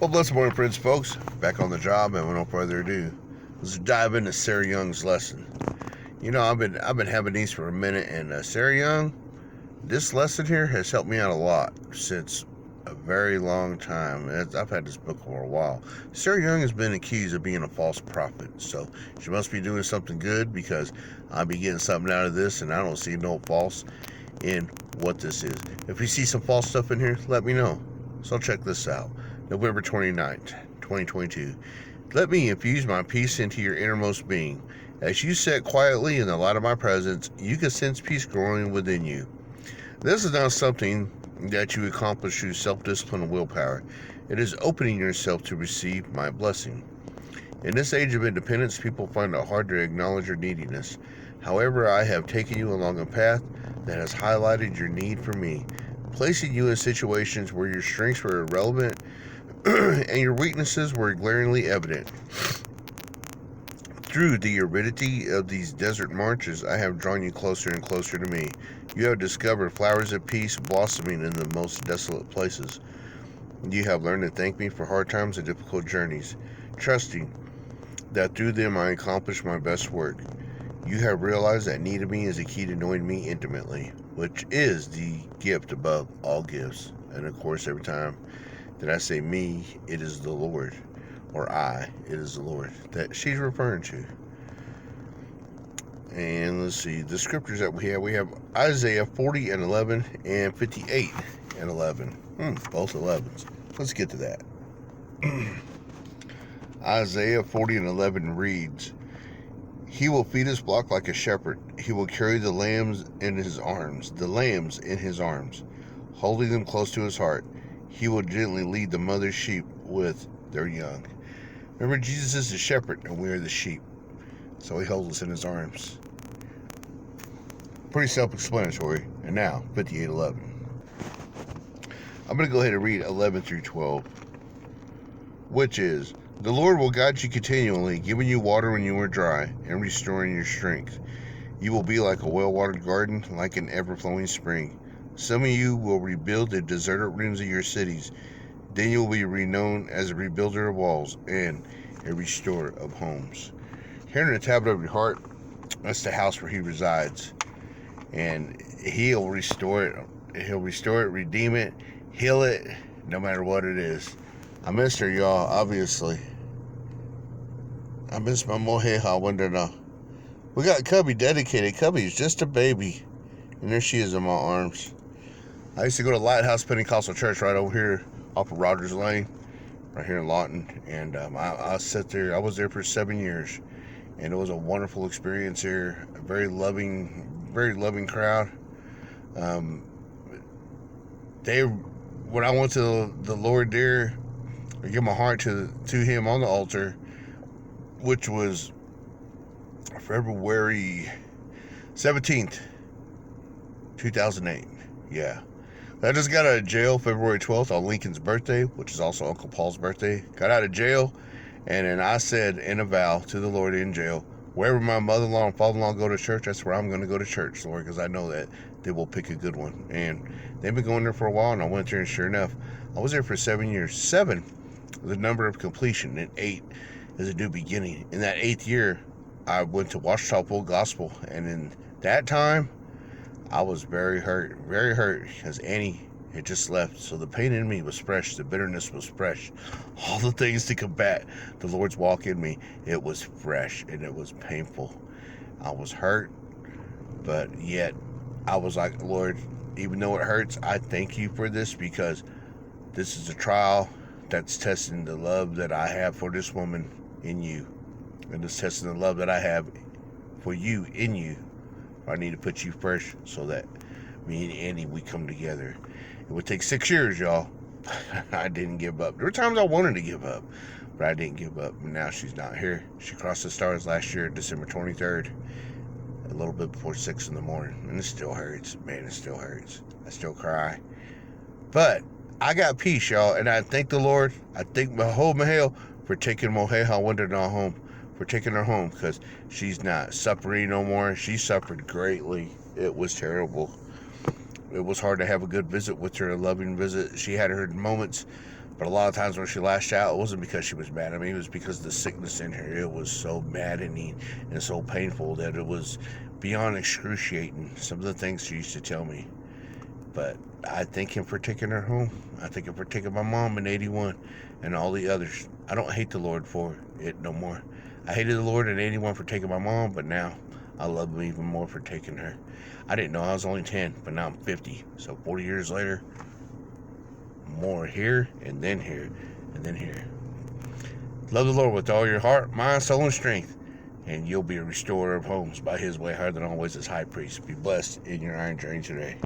Well, blessed morning, friends, folks. Back on the job, and without further ado, let's dive into Sarah Young's lesson. You know, I've been having these for a minute, and Sarah Young, this lesson here has helped me out a lot since a very long time. I've had this book for a while. Sarah Young has been accused of being a false prophet, so she must be doing something good because I'll be getting something out of this, and I don't see no false in what this is. If you see some false stuff in here, let me know. So check this out. November 29th, 2022. Let me infuse my peace into your innermost being. As you sit quietly in the light of my presence, you can sense peace growing within you. This is not something that you accomplish through self-discipline and willpower. It is opening yourself to receive my blessing. In this age of independence, people find it hard to acknowledge your neediness. However, I have taken you along a path that has highlighted your need for me, placing you in situations where your strengths were irrelevant and your weaknesses were glaringly evident. Through the aridity of these desert marches, I have drawn you closer and closer to me. You have discovered flowers of peace blossoming in the most desolate places. You have learned to thank me for hard times and difficult journeys, trusting that through them I accomplish my best work. You have realized that need of me is the key to knowing me intimately, which is the gift above all gifts. And of course, every time that I say me, it is the Lord, or I, it is the Lord that she's referring to. And let's see, the scriptures that we have Isaiah 40 and 11 and 58 and 11. Both 11s. Let's get to that. Isaiah 40 and 11 reads, He will feed his flock like a shepherd. He will carry the lambs in his arms, holding them close to his heart. He will gently lead the mother sheep with their young. Remember, Jesus is the shepherd, and we are the sheep. So he holds us in his arms. Pretty self-explanatory. And now, 58:11. I'm going to go ahead and read 11 through 12, which is, The Lord will guide you continually, giving you water when you are dry, and restoring your strength. You will be like a well-watered garden, like an ever-flowing spring. Some of you will rebuild the deserted rooms of your cities. Then you will be renowned as a rebuilder of walls and a restorer of homes. Here in the tablet of your heart, that's the house where he resides. And he'll restore it. He'll restore it, redeem it, heal it, no matter what it is. I missed her, y'all, obviously. I miss my moheha wandana. We got Cubby dedicated. Cubby's just a baby. And there she is in my arms. I used to go to Lighthouse Pentecostal Church right over here off of Rogers Lane, right here in Lawton. And I sat there. I was there for 7 years. And it was a wonderful experience here. A very loving crowd. When I went to the Lord there, I gave my heart to him on the altar, which was February 17th, 2008. Yeah. I just got out of jail February 12th on Lincoln's birthday, which is also Uncle Paul's birthday. Got out of jail, and then I said in a vow to the Lord in jail, wherever my mother-in-law and father-in-law go to church, that's where I'm going to go to church, Lord, because I know that they will pick a good one. And they've been going there for a while, and I went there, and sure enough, I was there for 7 years. 7, the number of completion, and 8 is a new beginning. In that 8th year, I went to Ouachita Full Gospel, and in that time, I was very hurt, because Annie had just left. So the pain in me was fresh, the bitterness was fresh. All the things to combat the Lord's walk in me, it was fresh, and it was painful. I was hurt, but yet I was like, Lord, even though it hurts, I thank you for this, because this is a trial that's testing the love that I have for this woman in you. And it's testing the love that I have for you in you. I need to put you first so that me and Annie, we come together. It would take 6 years, y'all. I didn't give up. There were times I wanted to give up, but I didn't give up. And now she's not here. She crossed the stars last year, December 23rd, a little bit before 6 in the morning. And it still hurts. Man, it still hurts. I still cry. But I got peace, y'all. And I thank the Lord. I thank Mahal for taking Moheha Wandana home. For taking her home, because she's not suffering no more. She suffered greatly. It was terrible. It was hard to have a good visit with her, a loving visit. She had her moments, But a lot of times when she lashed out, it wasn't because she was mad at me. It was because of the sickness in her. It was so maddening and so painful that it was beyond excruciating. Some of the things she used to tell me. But I thank him for taking her home. I thank him for taking my mom in 81 and all the others. I don't hate the Lord for it no more. I hated the Lord in 81 for taking my mom, but now I love him even more for taking her. I didn't know I was only 10, but now I'm 50. So 40 years later, more here and then here and then here. Love the Lord with all your heart, mind, soul, and strength, and you'll be a restorer of homes by his way higher than always as high priest. Be blessed in your iron journey today.